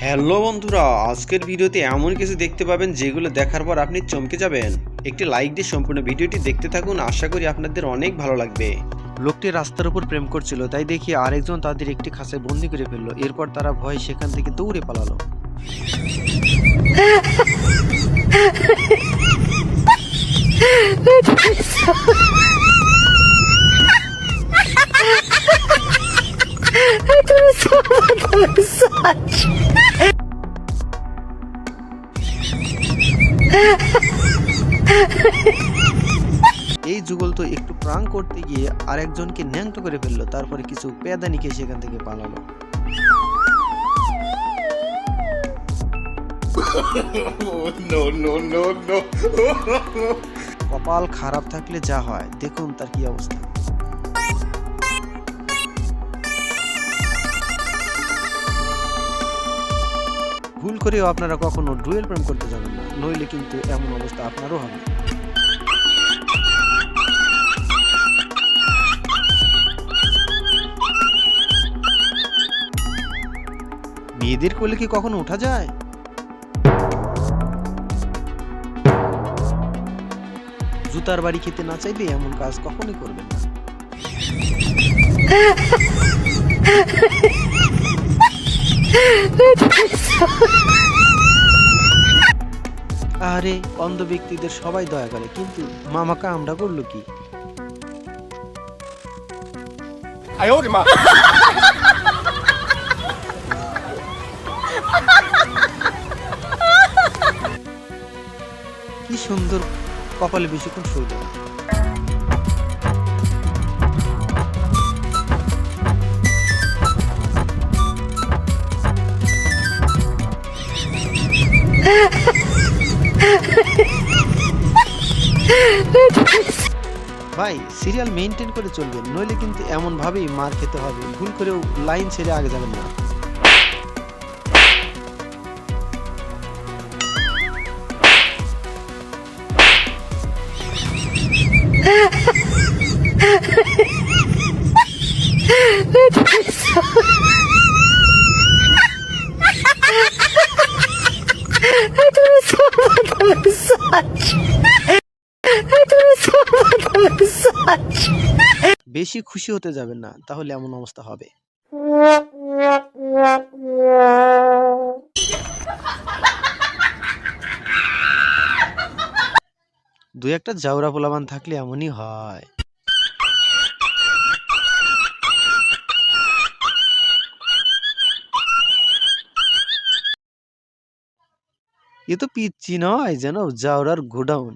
Hello বন্ধুরা, আজকের ভিডিওতে এমন কিছু দেখতে পাবেন যেগুলো দেখার পর আপনি চমকে যাবেন। একটি লাইক দিয়ে সম্পূর্ণ ভিডিওটি দেখতে থাকুন, আশা করি আপনাদের অনেক ভালো লাগবে। লোকটি রাস্তার উপর প্রেম করছিল, তাই দেখি আরেকজন তাদের একটি খাঁচায় বন্দি করে ফেললো। এরপর তারা ভয়ে সেখান থেকে দৌড়ে পালালো। এই যুগল তো একটু প্রাং করতে গিয়ে আরেকজনকে ন্যাংটো করে ফেললো, তারপরে কিছু পেদানিকে সেখান থেকে পালালো। কপাল খারাপ থাকলে যা হয়, দেখুন তার কি অবস্থা। ভুল করেও আপনারা কখনো ডুয়েল প্রেম করতে যাবেন না, নইলে কিন্তু এমন অবস্থা আপনারও হবে। মেয়েদের কোলে কি কখনো ওঠা যায়? জুতার বাড়ি খেতে না চাইলে এমন কাজ কখনোই করবেন না। আরে অন্ধ ব্যক্তিদের সবাই দয়া করে, কিন্তু মামাকে আমরা করলো কি? কি সুন্দর কপালে বেশিক্ষণ সইল না। ভাই, সিরিয়াল মেইনটেইন করে চলবেন, নইলে কিন্তু এমন ভাবেই মার খেতে হবে। ভুল করেও লাইন ছেড়ে আগে যাবেন না। বেশি খুশি হতে যাবেন না, তাহলে এমন অবস্থা হবে। দু একটা জাউরা পোলাবান থাকলে এমনই হয়। এ তো পিচ্ছি নয়, যেন জাউরার গোডাউন।